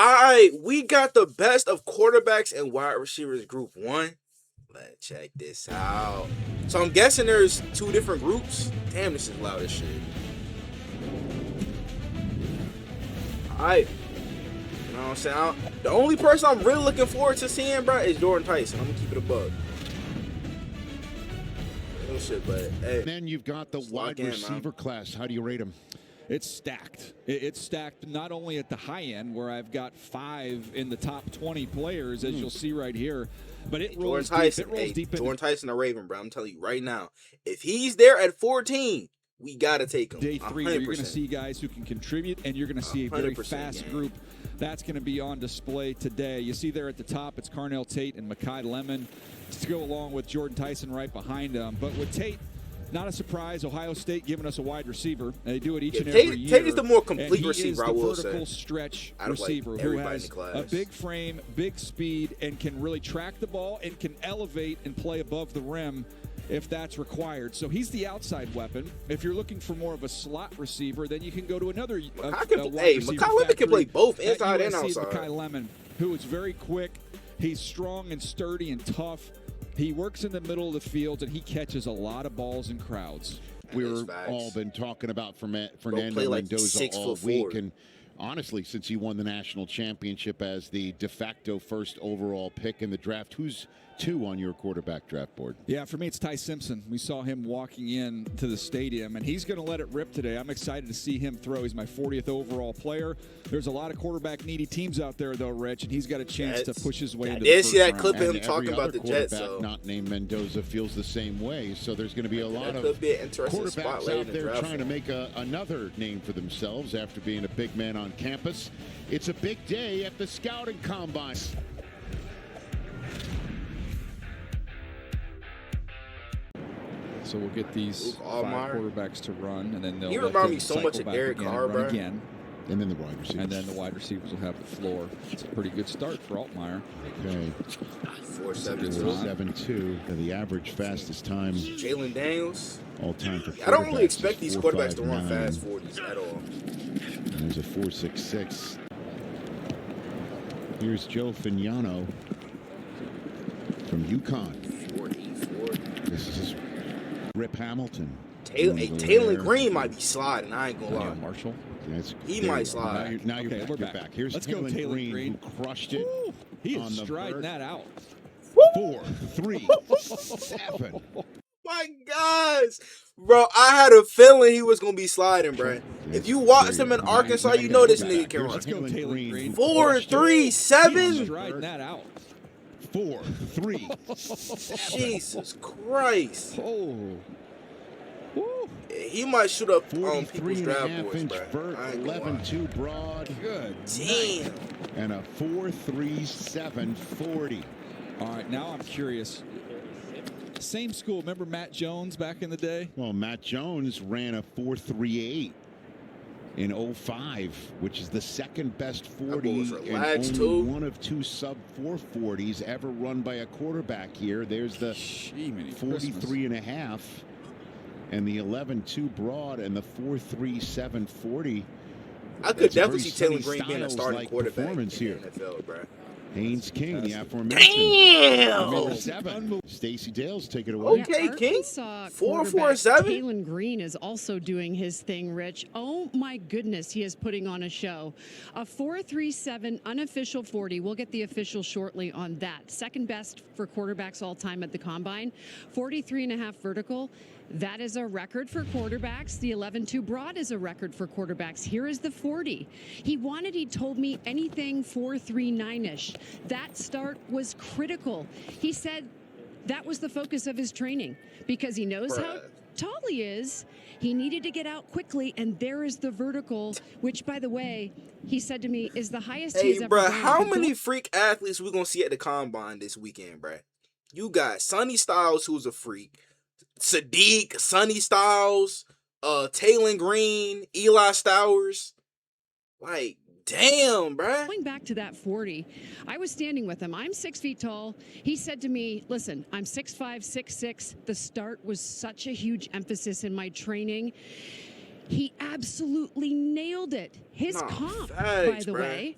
right, we got the best of quarterbacks and wide receivers group 1. Let's check this out. So I'm guessing there's 2 different groups. Damn, this is loud as shit. Alright. You know what I'm saying? The only person I'm really looking forward to seeing, bro, is Jordan Tyson. I'm gonna keep it a bug. Oh shit, but hey. Then you've got the wide receiver class. How do you rate them? It's stacked. It's stacked not only at the high end, where I've got 5 in the top 20 players, as you'll see right here, but it rolls deep. Jordan Tyson, a Raven, bro. I'm telling you right now, if he's there at 14, we gotta take him. Day 3, 100%. You're going to see guys who can contribute, and you're going to see a very fast group. That's going to be on display today. You see there at the top, it's Carnell Tate and Mekhi Lemon to go along with Jordan Tyson right behind him. But with Tate, not a surprise. Ohio State giving us a wide receiver. They do it each and every year. Tate is the more complete receiver, I will say. He is the vertical stretch receiver who has a big frame, big speed, and can really track the ball and can elevate and play above the rim if that's required. So he's the outside weapon. If you're looking for more of a slot receiver, then you can go to another wide receiver. Mekhi Lemon can play both inside and outside. Mekhi Lemon, who is very quick. He's strong and sturdy and tough. He works in the middle of the field, and he catches a lot of balls in crowds. We've all been talking about Fernando Mendoza all week, and honestly, since he won the national championship as the de facto first overall pick in the draft, who's 2 on your quarterback draft board? Yeah, for me, it's Ty Simpson. We saw him walking in to the stadium, and he's going to let it rip today. I'm excited to see him throw. He's my 40th overall player. There's a lot of quarterback-needy teams out there, though, Rich, and he's got a chance to push his way into the first round. I did see that clip of him talking about the Jets. So not named Mendoza feels the same way, so there's going to be a lot of quarterbacks out there trying to make another name for themselves after being a big man on campus. It's a big day at the Scouting Combine. So we'll get these 5 quarterbacks to run, and then they'll remind me so much of Derek Carr, bro. And then the wide receivers. And then the wide receivers will have the floor. It's a pretty good start for Altmaier. Okay. 4.72. The average fastest time. Jalen Daniels. All time for quarterbacks. I don't really expect these quarterbacks to run fast 40s at all. And there's a 4.66. Here's Joe Fignano from UConn. 40. This is Rip Hamilton. TAYLEN Green might be sliding. I ain't gonna lie. Marshall. He might slide. Now you're back. Here's TAYLEN Green, who crushed it. Ooh, he is striding that out. 4, 3, 7. My gosh, bro! I had a feeling he was gonna be sliding, bro. If you watch him in Arkansas, you know this nigga can run. Let's go, TAYLEN Green. 4, 3, 7. Striding that out. 4, 3. Jesus Christ! Oh. Woo. He might shoot up on people's draft boards, bro. 11.2 broad. Good. Damn. And a 4.37 40. All right, now I'm curious. Same school. Remember Matt Jones back in the day? Well, Matt Jones ran a 4.38 in 05, which is the second best 40 and only one of 2 sub 440s ever run by a quarterback here. There's the 43.5 and the 11.2 broad and the 4.37 40. I could definitely see TAYLEN Green being a starting quarterback in the NFL, bro. Haynes King, the aforementioned. Damn! Stacey Dales, take it away. Okay, King. 4.47. TAYLEN Green is also doing his thing, Rich. Oh my goodness, he is putting on a show. A 4.37 unofficial 40. We'll get the official shortly on that. Second best for quarterbacks all time at the combine. 43.5 vertical. That is a record for quarterbacks. The 11.2 broad is a record for quarterbacks. Here is the 40. He told me anything 4.39-ish. That start was critical. He said that was the focus of his training because he knows how tall he is. He needed to get out quickly, and there is the vertical, which, by the way, he said to me is the highest he's ever run. How many freak athletes we gonna see at the combine this weekend, bro? You got Sonny Styles, who's a freak. Sadiq, Sonny Styles, TAYLEN Green, Eli Stowers. Like, damn, bruh. Going back to that 40, I was standing with him. I'm 6 feet tall. He said to me, listen, I'm 6'5", 6'6". The start was such a huge emphasis in my training. He absolutely nailed it. His comp, by the way,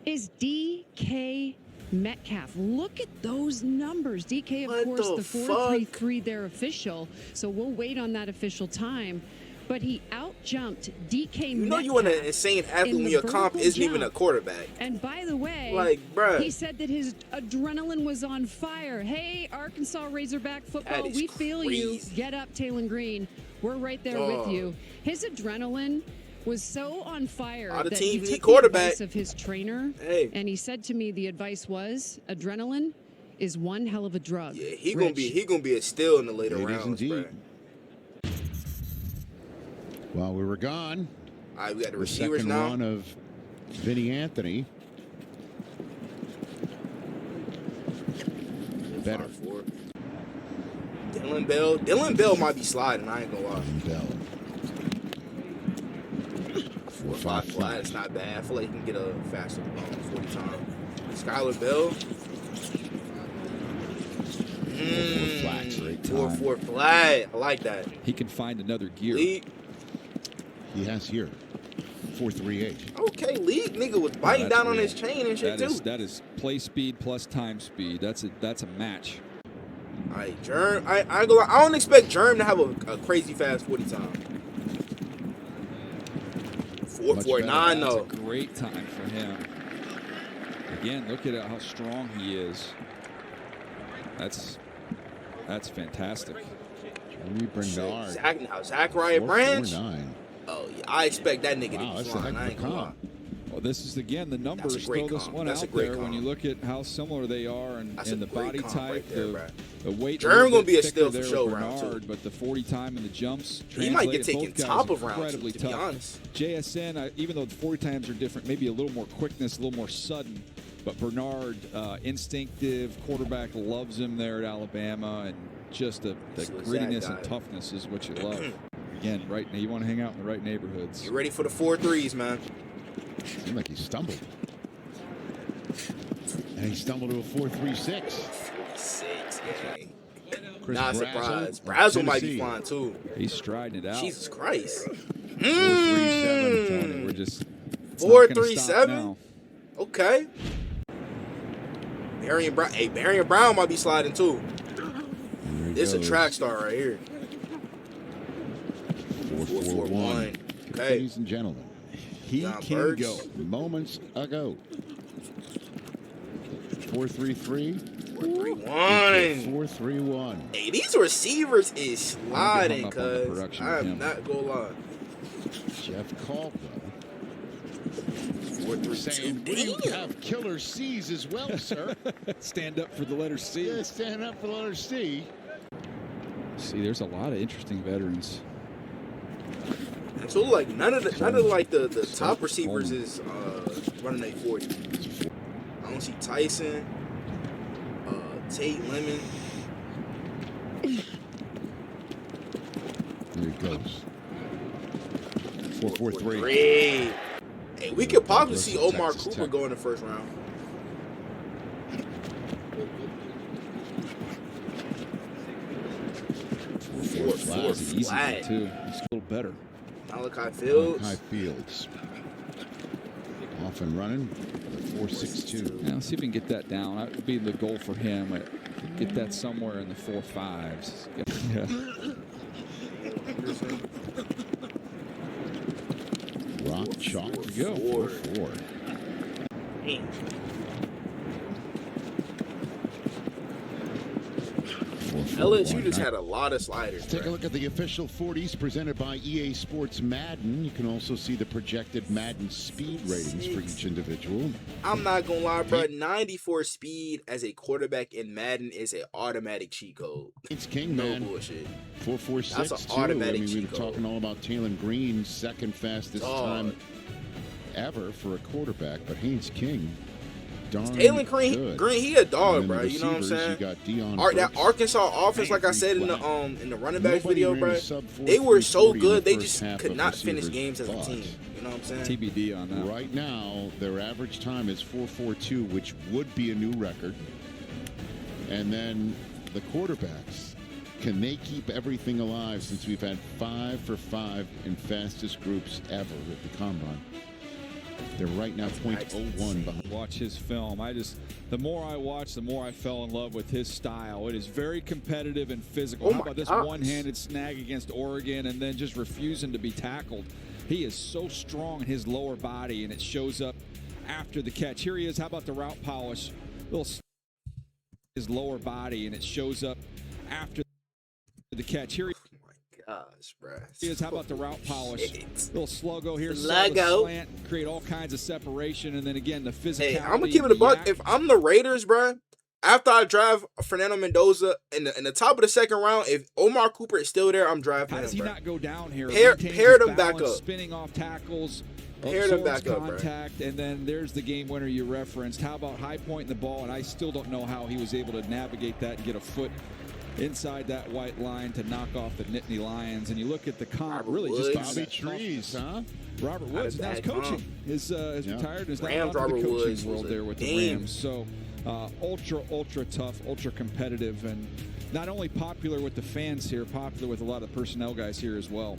is DK Metcalf. Look at those numbers. DK, of course, the 4.33 there official. So we'll wait on that official time. But he out-jumped DK You know Metcalf you want an insane athlete when your comp isn't even a quarterback. And by the way, like, bruh, he said that his adrenaline was on fire. Hey, Arkansas Razorback football, we feel you. Get up, TAYLEN Green. We're right there with you. His adrenaline was so on fire that he took the advice of his trainer, and he said to me the advice was, adrenaline is one hell of a drug. Yeah, he gonna be a steal in the later rounds, bro. While we were gone, all right, we got the receivers second now. Run of Vinny Anthony. Better. Dylan Bell. Dylan Bell might be sliding. I ain't gonna lie. Bell. 4.5 flat. It's not bad. I feel like he can get a faster 40 time. Skylar Bell. 4.4 flat. I like that. He can find another gear. He has here 4.38. Okay, league nigga was biting down on his chain and shit too. That is play speed plus time speed. That's a match. All right, Germ. I don't expect Germ to have a crazy fast 40 time. 4.49 though. That's a great time for him. Again, look at how strong he is. That's fantastic. Zachariah Branch. Oh yeah, I expect that nigga to be flying. I ain't gonna lie. Well, this is again the numbers throw this one out there when you look at how similar they are and the body type, the weight. Germ gonna be a steal for show round two. But the 40 time and the jumps, he might get taken top of round two, to be honest. JSN, even though the 40 times are different, maybe a little more quickness, a little more sudden. But Bernard, instinctive, quarterback loves him there at Alabama, and just the grittiness and toughness is what you love. Again, right now you want to hang out in the right neighborhoods. You ready for the 4.3s, man? Seemed like he stumbled. And he stumbled to a 4.36. 46, not surprised. Brazzle might be flying too. He's striding it out. Jesus Christ. 4.37, Tony. We're just 4.37. Okay. Barian Brown. Hey, Barian Brown might be sliding too. This is a track star right here. 4.41. Okay. Ladies and gentlemen, he can go. Moments ago. 4.33. 4.31. 4.31. Hey, these receivers is sliding, cuz. I'm not gonna lie. Jeff Caldwell. 4.32. You have killer C's as well, sir. Stand up for the letter C. Yeah, stand up for the letter C. See, there's a lot of interesting veterans. And so like none of the top receivers is running a 40. I don't see Tyson, TAYLEN. There he goes. 4.43. Hey, we could probably see Omar Cooper go in the first round. Four flat. Too. He's a little better. Malachi Fields. Off and running. 4.62. Now, see if we can get that down. That would be the goal for him. Get that somewhere in the 4.5s. Yeah. Rock chalk. Go. 4.4. LSU just had a lot of sliders. Take a look at the official 40s presented by EA Sports Madden. You can also see the projected Madden speed ratings for each individual. I'm not gonna lie, bro. 94 speed as a quarterback in Madden is an automatic cheat code. It's King, no man. bullshit. 4.46. That's an automatic cheat we were code. Talking all about TAYLEN Green's second fastest time ever for a quarterback, but Haynes King. TAYLEN Green, he a dog, bro. You know what I'm saying? That Arkansas offense, like I said in the running backs video, bro, they were so good they just could not finish games as a team. You know what I'm saying? TBD on that. Right now, their average time is 4.42, which would be a new record. And then the quarterbacks, can they keep everything alive since we've had 5 for 5 in fastest groups ever at the Combine? They're right now 0.01 behind. Watch his film. The more I watch, the more I fell in love with his style. It is very competitive and physical. How about this one-handed snag against Oregon and then just refusing to be tackled? He is so strong in his lower body, and it shows up after the catch. Here he is. How about the route polish? His lower body, and it shows up after the catch. Here gosh, bro. How about the route polish? Little sluggo here. Slant, create all kinds of separation, and then again the physicality. Hey, I'm gonna keep it a buck. If I'm the Raiders, bro, after I drive Fernando Mendoza in the top of the second round, if Omar Cooper is still there, I'm driving him. How does he not go down here? Pair them back up. Spinning off tackles. Pair them back up, contact, and then there's the game winner you referenced. How about high point in the ball? And I still don't know how he was able to navigate that and get a foot inside that white line to knock off the Nittany Lions. And you look at the comp, really just Bobby Trees, huh? Robert Woods now is coaching. Is retired and is now out of the Robert coaching Woods world there with the Rams. So ultra tough, ultra competitive, and not only popular with the fans here, popular with a lot of personnel guys here as well.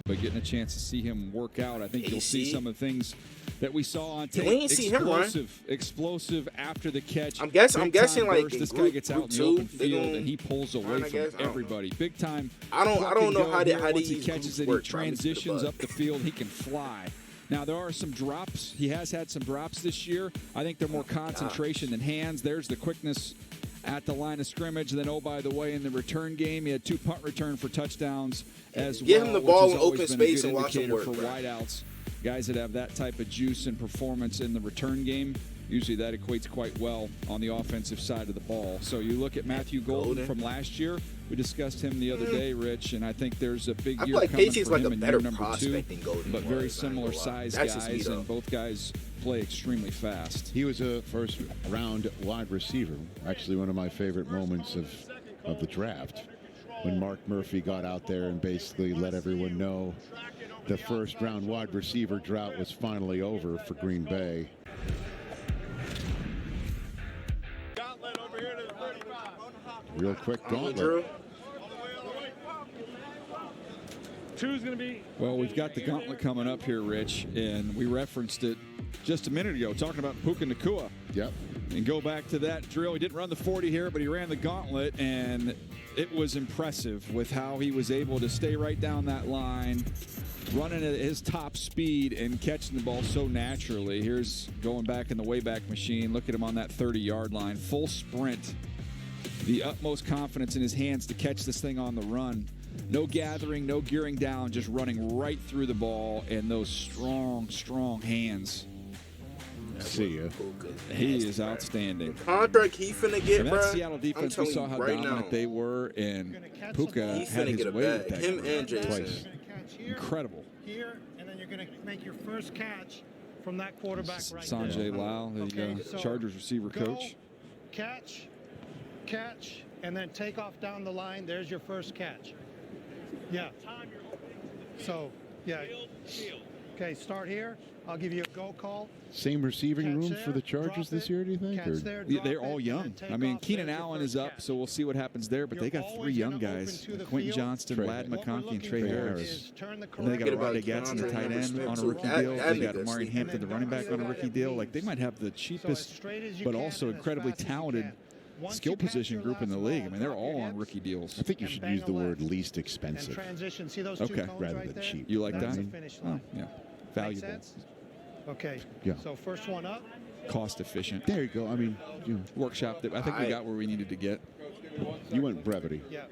But getting a chance to see him work out, I think you'll see some of the things that we saw on tape. We ain't see him run. Explosive after the catch. I'm guessing like this guy gets out in the open field and he pulls away from everybody. Big time. I don't know how he catches it. He transitions up the field. He can fly. Now there are some drops. He has had some drops this year. I think they're more concentration than hands. There's the quickness at the line of scrimmage. And then, oh, by the way, in the return game, he had 2 punt return for touchdowns as well. Give him the ball in open space and watch him work. For wideouts, guys that have that type of juice and performance in the return game, usually that equates quite well on the offensive side of the ball. So you look at Matthew Golden from last year. We discussed him the other day, Rich, and I think there's a big year coming for him in year number 2. But very similar size guys, and both guys play extremely fast. He was a first-round wide receiver. Actually, one of my favorite moments of the draft, when Mark Murphy got out there and basically let everyone know the first-round wide receiver drought was finally over for Green Bay. Real quick gauntlet. Two's going to be. Well, we've got the gauntlet coming up here, Rich, and we referenced it just a minute ago, talking about Puka Nacua. Yep. And go back to that drill. He didn't run the 40 here, but he ran the gauntlet, and it was impressive with how he was able to stay right down that line, running at his top speed and catching the ball so naturally. Here's going back in the Wayback Machine. Look at him on that 30-yard line. Full sprint. The utmost confidence in his hands to catch this thing on the run. No gathering, no gearing down, just running right through the ball, and those strong hands. See ya. He is outstanding. The contract he finna get, bro. That Seattle defense, we saw how dominant they were, and Puka had his way with that. Him and Jason. Incredible. Here, and then you're going to make your first catch from that quarterback right Sanjay Lal, the Chargers receiver coach. Catch, and then take off down the line. There's your first catch. Yeah. So, yeah. Okay, start here. I'll give you a go call. Same receiving room for the Chargers this year, do you think? They're all young. I mean, Keenan Allen is up, so we'll see what happens there. But they got 3 young guys: Quentin Johnston, Ladd McConkey, and Trey Harris. And they got Rodney Gadsden, the tight end, on a rookie deal. They got Amari Hampton, the running back, on a rookie deal. Like, they might have the cheapest, but also incredibly talented skill position group in the league. I mean, they're all on rookie deals. I think you should use the word least expensive. Okay, rather than cheap. You like that? Oh, yeah, valuable. Okay. Yeah. So first one up. Cost efficient. There you go. I mean, workshop that I think we got where we needed to get. You went brevity. Yeah.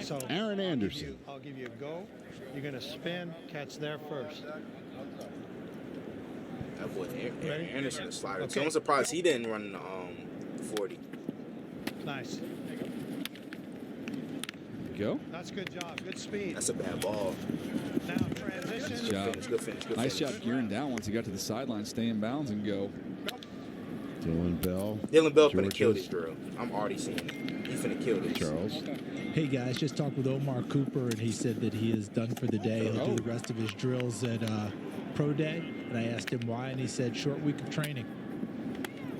So Aaron Anderson. I'll give you a go. You're going to spin, catch there first. That boy Anderson is slider. So I'm surprised he didn't run the 40. Nice. Go. That's good job. Good speed. That's a bad ball. Now transition. Good finish. Nice job gearing down once he got to the sideline, stay in bounds and go. Dylan Bell finna kill this drill. I'm already seeing it. He's finna kill this. Charles. Hey guys, just talked with Omar Cooper, and he said that he is done for the day. He'll do the rest of his drills at Pro Day. And I asked him why, and he said short week of training.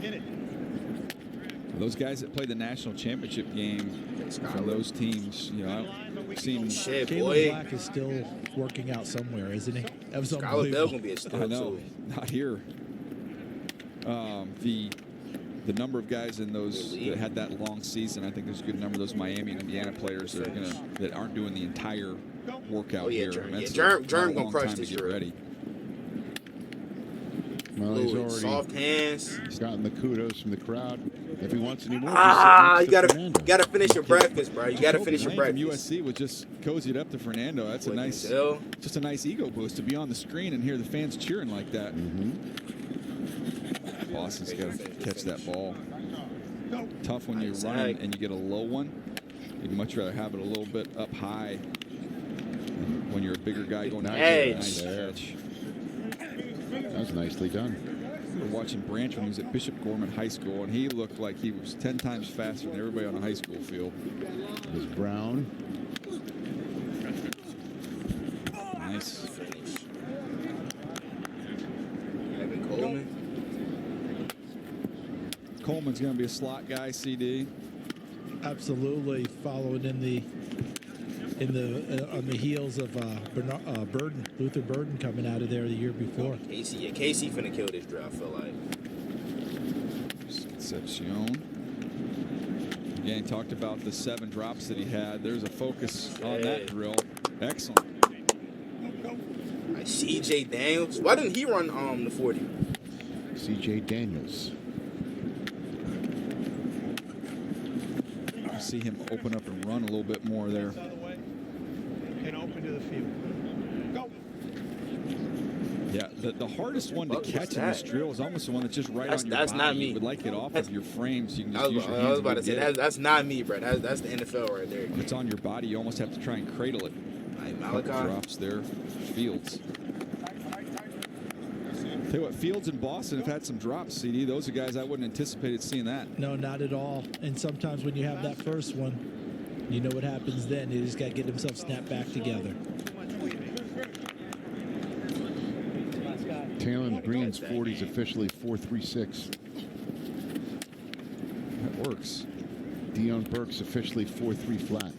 Hit it. Those guys that play the national championship game from those teams, you know, I've seen. Shit, Caleb boy. Black is still working out somewhere, isn't he? That was Skylar Bell unbelievable. gonna be a steal I know, too. not here. The number of guys in those that had that long season, I think there's a good number of those Miami and Indiana players that aren't doing the entire workout here. Germ gonna crush this to get year. ready. Well, he's already soft hands. gotten the kudos from the crowd. If he wants any more, You gotta finish your breakfast, bro. You gotta finish your Lane from breakfast. USC was just cozied up to Fernando. That's a nice, just a nice ego boost to be on the screen and hear the fans cheering like that. Boston's got to catch that ball. Tough when you're running and you get a low one. You'd much rather have it a little bit up high when you're a bigger guy going out. Nice catch. That was nicely done. We were watching Branch when he was at Bishop Gorman High School, and he looked like he was 10 times faster than everybody on a high school field. It was Brown. Nice. Coleman's going to be a slot guy, CD. Absolutely, following on the heels of Burden, Luther Burden coming out of there the year before. Casey finna kill this drill, I feel like. Concepcion. Again, talked about the 7 drops that he had. There's a focus on that drill. Excellent. CJ Daniels. Why didn't he run the 40? CJ Daniels. See him open up and run a little bit more there. And open to the field. Go. Yeah, the hardest one to catch in this drill is almost the one that's just right on your That's body. not me. You would like it off of your frame so you can just use your hands. I was about to and say, get it. that's not me, bro. That's the NFL right there. When it's on your body, you almost have to try and cradle it. Malachi. Drops there. Fields. Tell you what, Fields and Boston have had some drops, CD. Those are guys I wouldn't anticipated seeing that. No, not at all. And sometimes when you have that first one, you know what happens then. He just got to get himself snapped back together. Taylor Green's 40 is officially 4.36. That works. Dion Burke's officially 4.3 flat.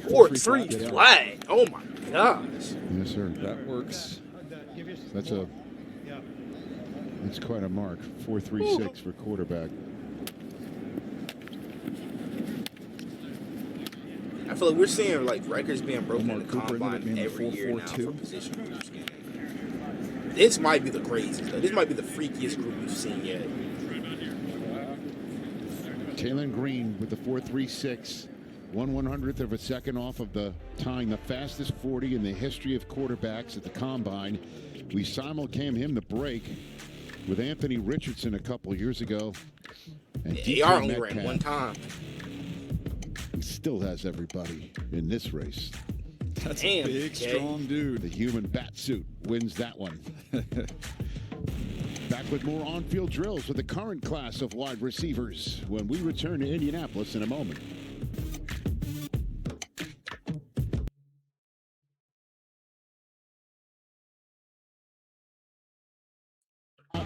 4.3 flat. Oh my gosh. Yes, sir. That works. That's quite a mark. 4.36 for quarterback. I feel like we're seeing like records being broken in the combine every year now for position groups. This might be the craziest, though. This might be the freakiest group we've seen yet. Taylor Green with the 4.36, 1/100th of a second off of tying the fastest 40 in the history of quarterbacks at the combine. We simulcam him the break with Anthony Richardson a couple years ago. And AR only ran one time. He still has everybody in this race. That's a big, strong dude. The human bat suit wins that one. Back with more on-field drills with the current class of wide receivers when we return to Indianapolis in a moment.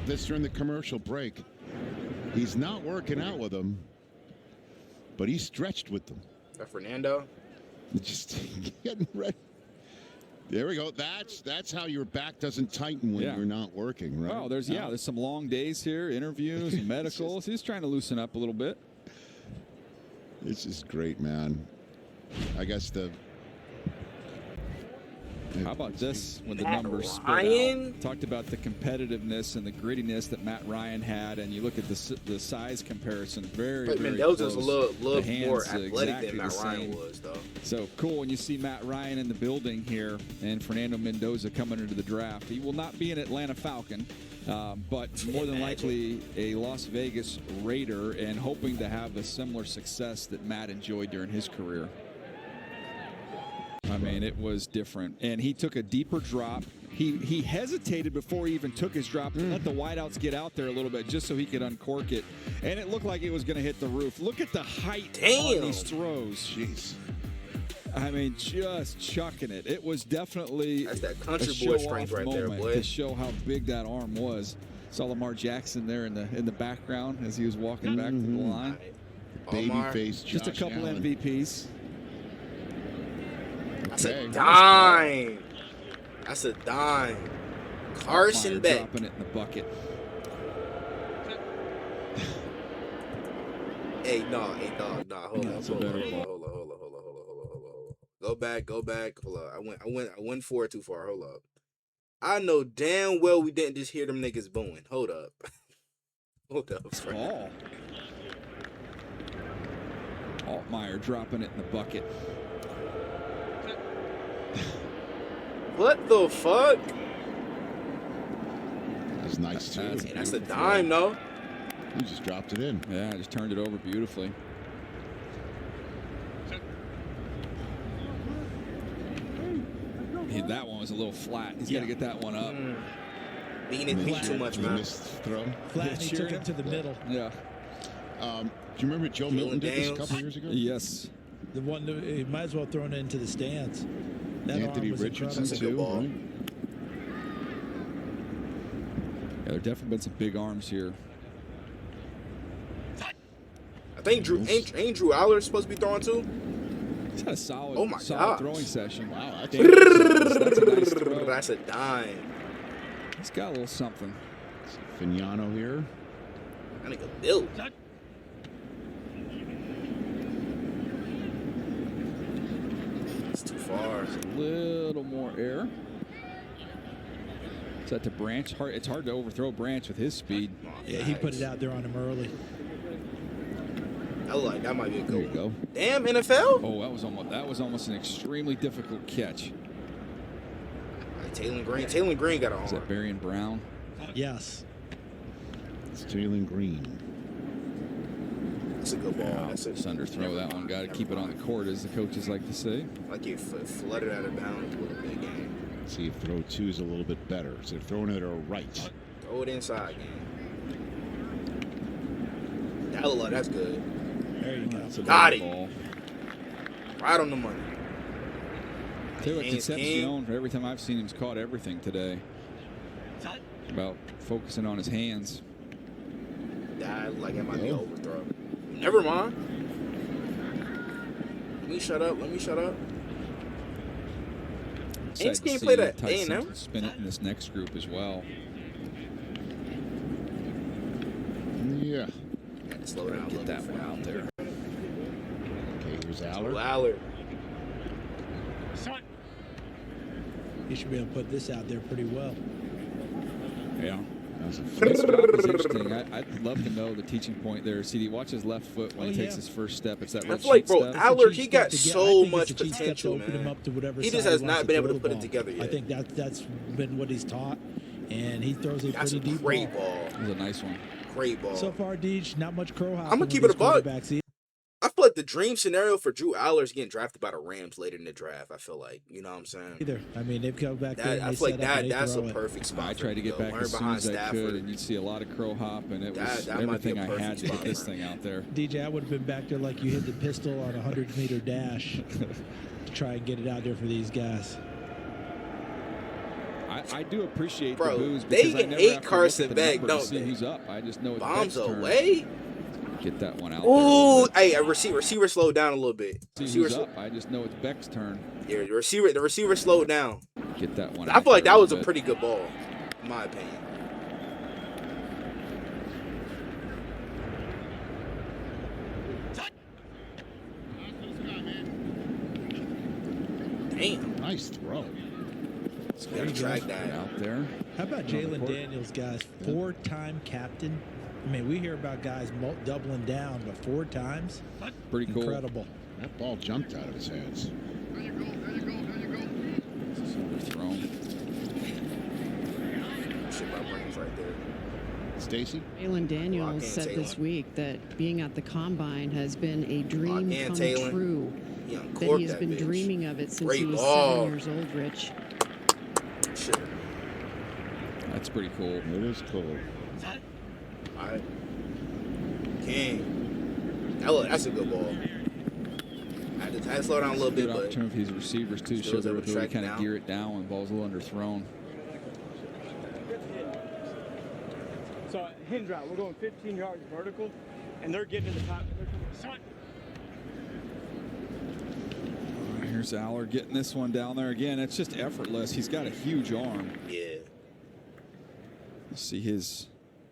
This during the commercial break. He's not working out with them, but he's stretched with them. Fernando. Just getting ready. There we go. That's how your back doesn't tighten when you're not working, right? Oh, there's some long days here, interviews, and medicals. He's trying to loosen up a little bit. This is great, man. I guess how about this when the numbers spit out? Talked about the competitiveness and the grittiness that Matt Ryan had, and you look at the size comparison, very Mendoza's close. a little more athletic exactly than Matt Ryan was, though. So cool when you see Matt Ryan in the building here and Fernando Mendoza coming into the draft. He will not be an Atlanta Falcon, but more than likely a Las Vegas Raider, and hoping to have a similar success that Matt enjoyed during his career. I mean, it was different. And he took a deeper drop. He hesitated before he even took his drop to let the wideouts get out there a little bit just so he could uncork it. And it looked like it was going to hit the roof. Look at the height on these throws. Jeez. I mean, just chucking it. It was definitely that's that country boy strength right there, boy. To show how big that arm was. Saw Lamar Jackson there in the background as he was walking back to the line. Babyface Just a couple Allen. MVPs. That's a dime. That's a dime. Carson Meyer Beck. dropping it in the bucket. Hey, dog. Hold That's on. a better ball. Hold on. Go back. Hold up. I went forward too far. Hold up. I know damn well we didn't just hear them niggas booing. Hold up. Hold up. Ball. Altmaier dropping it in the bucket. What the fuck? That's nice too. That's a dime, though. He just dropped it in. Yeah, just turned it over beautifully. That one was a little flat. He's got to get that one up. Beating it feet too much, man. Missed throw. Flat, and he took it to the middle. Yeah. Do you remember Joe Milton did this a couple years ago? Yes. The one that he might as well throw it into the stands. That Anthony arm was Richardson incredible. too. Right? Yeah, there definitely been some big arms here. I think ain't Drew Aller supposed to be throwing too? He's had a solid, God. throwing session. Wow, that's a nice throw. That's a dime. He's got a little something. Fignano here. That nigga built. It's too far. There's a little more air. Is that to Branch? It's hard to overthrow Branch with his speed. Yeah, he put it out there on him early. I like that might be a There you good go. one. Damn, NFL? Oh, that was almost an extremely difficult catch. Like Taylor Green got a Is arm. that Berrien Brown? Yes. It's Jalen Green. That's a good ball. That's a Just underthrow that one. Got to keep it on the court, as the coaches like to say. Like it flooded out of bounds a little bit, game. See if throw two is a little bit better. So they're throwing it right. Throw it inside, game. That's good. There you go. Got it. Ball. Right on the money. Tell you what, Haynes Concepcion, for every time I've seen him, he's caught everything today. About focusing on his hands. That like it might be an overthrow. Never mind. Let me shut up. Haynes can't play that A&M. Spin it in this next group as well. Yeah. Gotta slow down. Get that one out there. Okay, here's Aller. Aller. He should be able to put this out there pretty well. Yeah. That's a This drop is interesting. I'd love to know the teaching point there. CD, watch his left foot when he takes his first step. It's that I red feel like, sheet bro, step. Aller, he got I so think much it's a cheat step to potential, open him man. up to whatever He side just has wants not been throw able to the put it ball. together yet. I think that's been what he's taught, and he throws a That's pretty a deep great ball. ball. It was a nice one. Great ball. So far, Deej, not much crow house. I'ma keep it a buck. I feel like the dream scenario for Drew Aller is getting drafted by the Rams later in the draft. I feel like, you know what I'm saying? Either. I mean, they've come back there and I they feel like set up and they that's a throw it. perfect spot. I for tried to him get go. back Learn as soon behind as I Stafford. could, and you'd see a lot of crow hop, and it was that might be everything a I perfect had to spot get this for thing out there. DJ, I would have been back there like you hit the pistol on a 100-meter dash to try and get it out there for these guys. I do appreciate Bro, the boos they because I never hate have to Carson look at the Beck, number to don't see they? who's up. I just know it's Bombs Beck's turn. away. Get that one out Ooh, there. hey, a receiver slowed down a little bit. See Receiver who's up. I just know it's Beck's turn. Yeah, the receiver slowed down. Get that one. I feel like there that was a bit. pretty good ball, in my opinion. Damn. Nice throw. Gotta track that out there. How about Jalen Daniels, guys? 4-time captain. I mean, we hear about guys doubling down, but 4 times? Pretty cool. Incredible. That ball jumped out of his hands. Thrown. Shit, my brain's right there. Stacy? Taylon Daniels Lock in, said this Taylon. week that being at the Combine has been a dream Lock in, come Taylon. true. He That uncorked he's that been bitch. dreaming of it since Great he was ball. 7 years old, Rich. Shit. That's pretty cool. It is cool. All right. King. That's a good ball. I had to slow down a little Good bit, but opportunity for these receivers too. still Show was their able to ability to track kind down. of gear it down when ball's a little underthrown. So hinge route, we're going 15 yards vertical, and they're getting to the top. Here's Aller getting this one down there again. It's just effortless. He's got a huge arm. Yeah. See his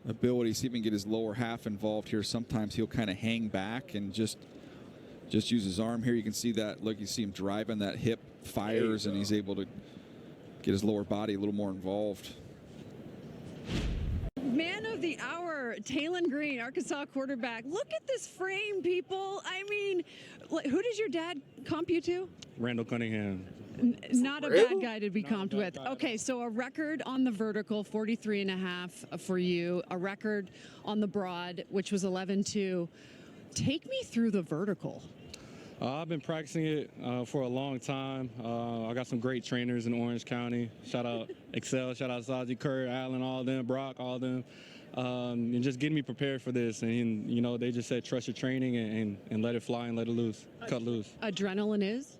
ability. See if he can get his lower half involved here. Sometimes he'll kind of hang back and just use his arm here. You can see that. Look, you see him driving that hip, fires, and he's able to get his lower body a little more involved. Man of the hour, TAYLEN Green, Arkansas quarterback. Look at this frame, people. I mean, who does your dad comp you to? Randall Cunningham. Not a bad guy to be comped with. Okay, so a record on the vertical, 43.5 for you. A record on the broad, which was 11.2. Take me through the vertical. I've been practicing it for a long time. I got some great trainers in Orange County. Shout out Excel, shout out Saji, Kurt, Allen, all of them, Brock, all of them. And just getting me prepared for this. And, you know, they just said trust your training and let it fly and let it loose, cut loose. Adrenaline is?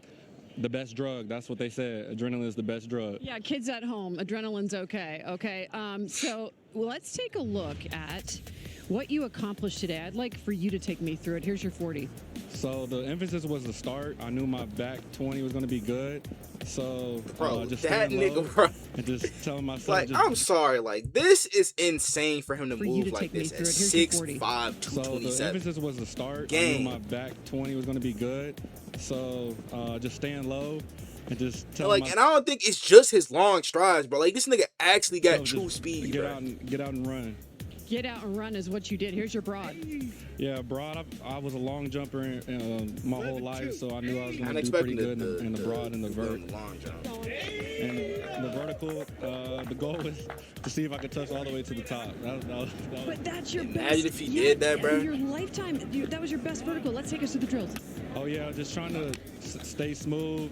The best drug. That's what they said. Adrenaline is the best drug. Yeah, kids at home, adrenaline's okay. Okay, so let's take a look at what you accomplished today. I'd like for you to take me through it. Here's your 40. So the emphasis was the start. I knew my back 20 was going to be good. So bro, just that staying low nigga, bro. and just telling myself. Like, I'm sorry. Like, this is insane for him to move like this at 6'5", 227. So the emphasis was the start. I knew my back 20 was going to be good. So just staying low and just telling and I don't think it's just his long strides, bro. Like, this nigga actually got true speed, get bro. Get out and run. Get out and run is what you did. Here's your broad. Yeah, broad. I was a long jumper my whole life, so I knew I was going to do pretty good in the broad and the vert. And the vertical, the goal was to see if I could touch all the way to the top. But that's your best. Imagine if you did that, bro. Your lifetime, that was your best vertical. Let's take us through the drills. Oh, yeah, just trying to stay smooth,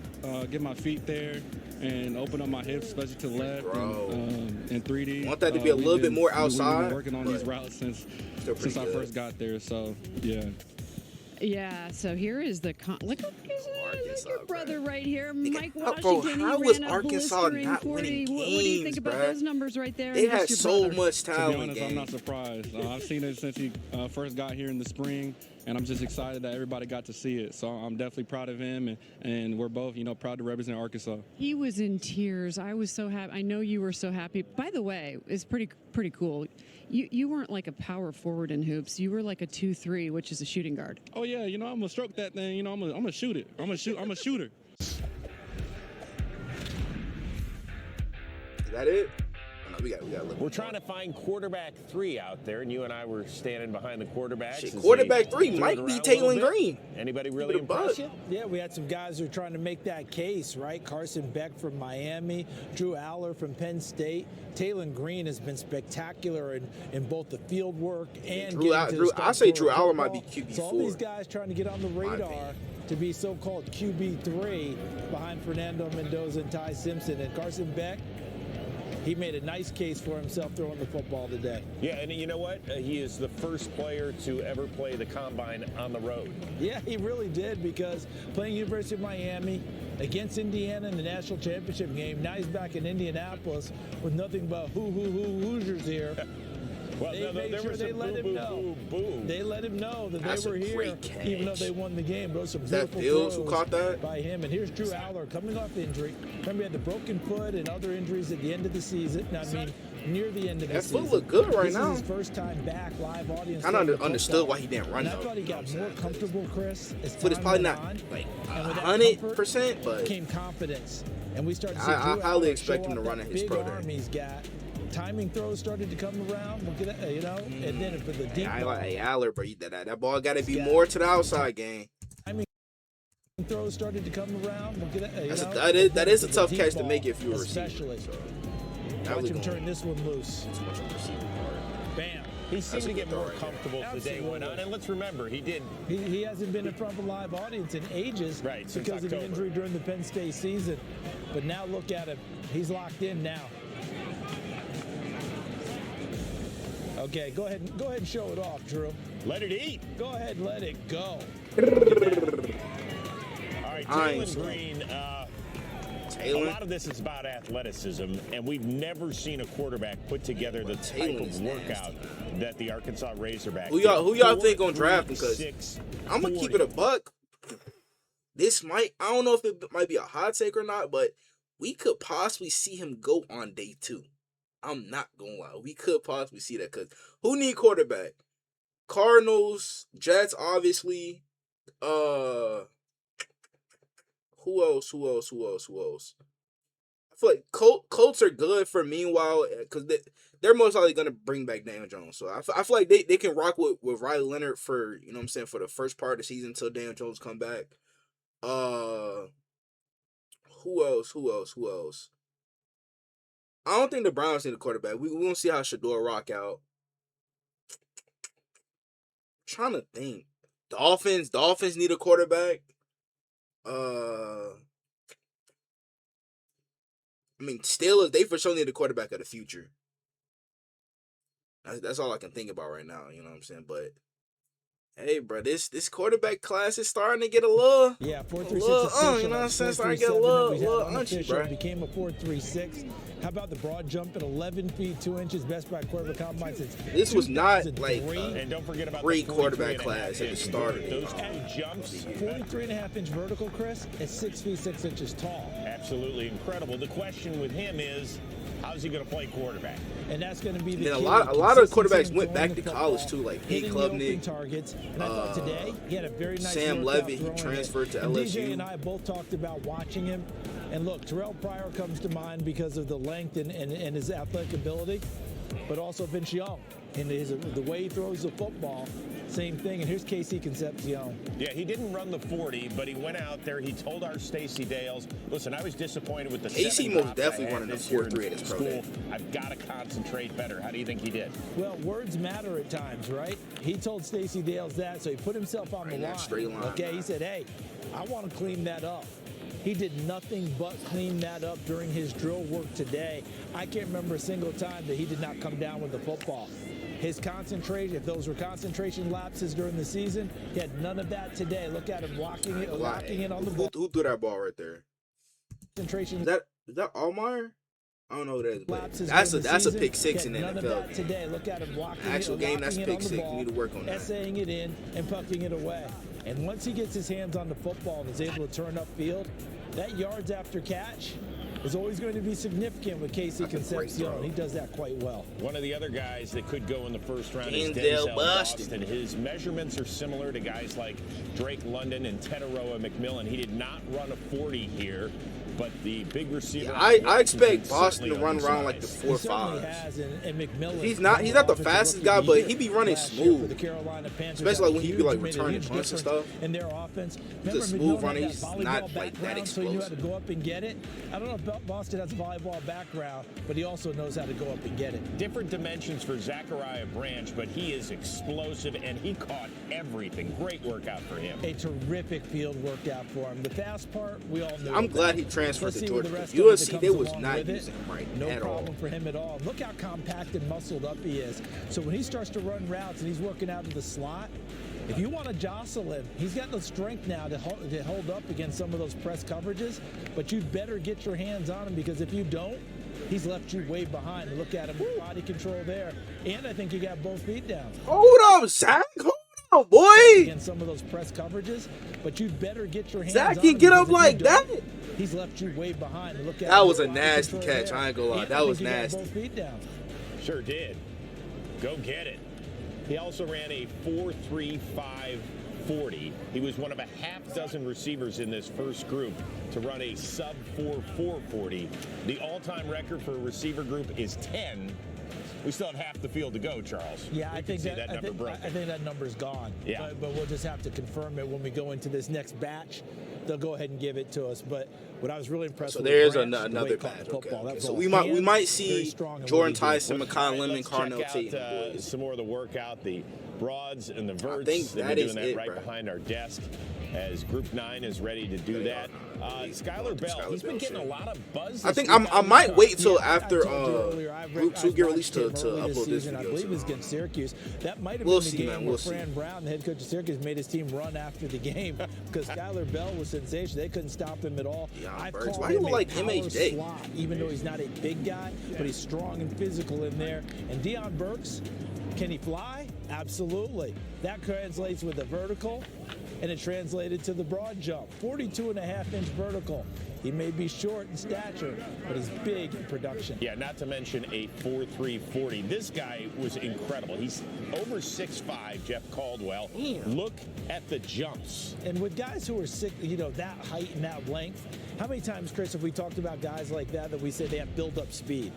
get my feet there, and open up my hips, especially to the left and 3D. Want that to be a little bit more outside. We've been working on these routes since I first got there, so, yeah. Yeah, so here is the look at your brother right here, Mike Washington. Bro, how was Arkansas not winning games, What do you think about those numbers right there? They had so much talent. To be honest, I'm not surprised. I've seen it since he first got here in the spring, and I'm just excited that everybody got to see it. So I'm definitely proud of him, and we're both, proud to represent Arkansas. He was in tears. I was so happy. I know you were so happy. By the way, it's pretty cool. You weren't like a power forward in hoops. You were like a 2-3, which is a shooting guard. Oh yeah, I'm gonna stroke that thing. I'm gonna shoot it. I'm a shooter. Is that it? Oh, no, we got a little. We're trying to find quarterback 3 out there, and you and I were standing behind the quarterbacks. Shit, quarterback 3 might be TAYLEN Green. Anybody really impress you? Yeah, we had some guys who are trying to make that case, right? Carson Beck from Miami, Drew Aller from Penn State. TAYLEN Green has been spectacular in both the field work and I say Drew Aller might be QB4. So all these guys trying to get on the radar to be so-called QB3 behind Fernando Mendoza and Ty Simpson. And Carson Beck, he made a nice case for himself throwing the football today. Yeah, and you know what? He is the first player to ever play the combine on the road. Yeah, he really did, because playing University of Miami against Indiana in the national championship game, now he's back in Indianapolis with nothing but Hoosiers here. Well, they made sure they let him know. They let him know that they were here, even though they won the game. Those are beautiful throws who caught that? by him. And here's Drew Aller coming off injury. Remember, he had the broken foot and other injuries at the end of the season. I mean, near the end of the season. That foot look good right now. This is his first time back, live audience. I understood why he didn't run. And I thought he got more comfortable, Chris. But it's probably not like 100%, but came confidence, and we started. I highly expect him to run at his pro day. He's got timing throws started to come around. Look at that, and then for the deep. Hey, Aller, bro, that ball got to be more to the outside game. Throws started to come around. Look at that. That is a tough catch to make if you're a receiver. Especially. Watch him turn this one loose. Bam. He seemed to get more comfortable as the day went on, and let's remember, he hasn't been in front of a live audience in ages, right, because of the injury during the Penn State season. But now look at him; he's locked in now. Okay, go ahead and show it off, Drew. Let it eat. Go ahead, and let it go. All right, TAYLEN Green. TAYLEN. A lot of this is about athleticism, and we've never seen a quarterback put together the type of workout that the Arkansas Razorbacks. Who y'all think gonna draft him? Because I'm gonna keep it a buck. I don't know if it might be a hot take or not, but we could possibly see him go on day 2. I'm not gonna lie. We could possibly see that because who need quarterback? Cardinals, Jets, obviously. Who else? I feel like Colts are good for meanwhile because they're most likely gonna bring back Daniel Jones. So I feel like they can rock with Riley Leonard for, you know what I'm saying, for the first part of the season until Daniel Jones come back. Who else? I don't think the Browns need a quarterback. We're gonna see how Shador rock out. I'm trying to think. Dolphins need a quarterback. I mean, Steelers, they for sure need a quarterback of the future. That's all I can think about right now, you know what I'm saying? But hey, bro, this quarterback class is starting to get a little, 4.36 you know what I'm saying? Starting to get a little unchy, bro. It became a 4.36. How about the broad jump at 11 feet 2 inches, best by quarterback combine since this was not like and don't forget about great quarterback class at the start. Those 2 jumps, 43.5-inch vertical, Chris, at 6 feet 6 inches tall. Absolutely incredible. The question with him is, how's he going to play quarterback? And that's going to be the a key. lot of quarterbacks went back to college too, like Pete Klubnik, targets. And I thought today he had a very nice Sam Levitt. He transferred to LSU. DJ and I both talked about watching him. And look, Terrell Pryor comes to mind because of the length and his athletic ability, but also Vince Young and the way he throws the football. Same thing. And here's Casey Concepcion. Yeah, he didn't run the 40, but he went out there. He told our Stacey Dales, listen, I was disappointed with the Casey most definitely running the 4.3 at his pro day. I've got to concentrate better. How do you think he did? Well, words matter at times, right? He told Stacey Dales that, so he put himself on the line. Straight line. Okay, he said, hey, I want to clean that up. He did nothing but clean that up during his drill work today. I can't remember a single time that he did not come down with the football. His concentration, if those were concentration lapses during the season, he had none of that today. Look at him locking it on the ball. Who threw that ball right there? Concentration. Is that Allmeyer? I don't know who that is. That's a pick 6 in the NFL. None of that today. Look at him locking actual game. That's pick 6. You need to work on that. Essaying it in and pucking it away. And once he gets his hands on the football and is able to turn upfield, that yards after catch is always going to be significant with Casey Concepcion. He does that quite well. One of the other guys that could go in the first round is Denzel Denzel Boston. His measurements are similar to guys like Drake London and Teteroa McMillan. He did not run a 40 here, but the big receiver. Yeah, I expect Boston to run around like the 4.5. He's not the fastest guy, but he be running smooth. Especially like when he be like returning punts and stuff. In their offense, he's a smooth runner. He's not like that explosive. So he knew how to go up and get it. I don't know if Boston has a volleyball background, but he also knows how to go up and get it. Different dimensions for Zachariah Branch, but he is explosive and he caught everything. Great workout for him. A terrific field workout for him. The fast part, we all know. I'm glad he transferred to Georgia. USC, they was not using him right no at all. No problem for him at all. Look how compact and muscled up he is. So when he starts to run routes and he's working out of the slot, if you want to jostle him, he's got the strength now to hold up against some of those press coverages, but you'd better get your hands on him because if you don't, he's left you way behind. Look at him, body control there. And I think he got both feet down. Hold up, Zach. Hold up, boy. Against some of those press coverages, but you'd better get your hands Zach on can him get up like that. He's left you way behind. Look at that him, was a nasty catch. there. I ain't gonna lie. That was nasty. Both feet down. Sure did. Go get it. He also ran a 4.35 40. He was one of a half dozen receivers in this first group to run a sub 4.4 40. The all-time record for a receiver group is 10. We still have half the field to go, Charles. Yeah, I think that number's gone. Yeah. But we'll just have to confirm it when we go into this next batch. They'll go ahead and give it to us. But what I was really impressed with. So there's Branch, another batch. Okay. So we hands, might see Jordan Tyson, McCall Lemon, Carnell Tate. Tate. Some more of the workout, the broads and the verts. I think They've that been is doing that it, right bro. behind our desk as Group 9 is ready to do that. Skylar Bell, he's been getting a lot of buzz. I think I might wait till after Group 2 get released to upload this video. I believe it's against Syracuse. That might have been the game where Fran Brown, the head coach of Syracuse, made his team run after the game because Skylar Bell was sensational. They couldn't stop him at all. Yeah, Deion I've Burks. called Why you him a like power MHJ? slot, even though he's not a big guy, but he's strong and physical in there. And Deion Burks, can he fly? Absolutely. That translates with a vertical, and it translated to the broad jump. 42.5-inch vertical. He may be short in stature, but he's big in production. Yeah, not to mention a 4.340. This guy was incredible. He's over 6'5", Jeff Caldwell. Look at the jumps. And with guys who are sick, that height and that length, how many times, Chris, have we talked about guys like that we say they have build-up speed?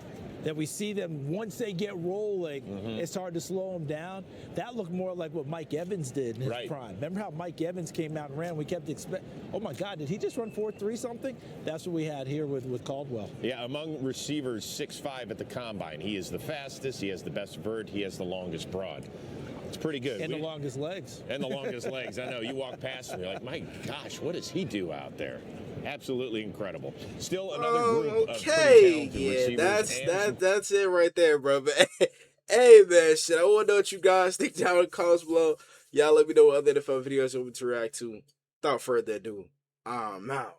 That we see them, once they get rolling, it's hard to slow them down. That looked more like what Mike Evans did in his prime. Remember how Mike Evans came out and ran? We kept expecting, oh my God, did he just run 4.3 something? That's what we had here with Caldwell. Yeah, among receivers 6'5" at the combine. He is the fastest, he has the best vert, he has the longest broad. It's pretty good. And the longest legs. And the longest legs. I know. You walk past him, you're like, my gosh, what does he do out there? Absolutely incredible. Still another group of pretty talented receivers. That's it right there, bro. Hey, man, shit. I want to know what you guys think down in the comments below. Y'all let me know what other NFL videos you want me to react to. Without further ado, I'm out.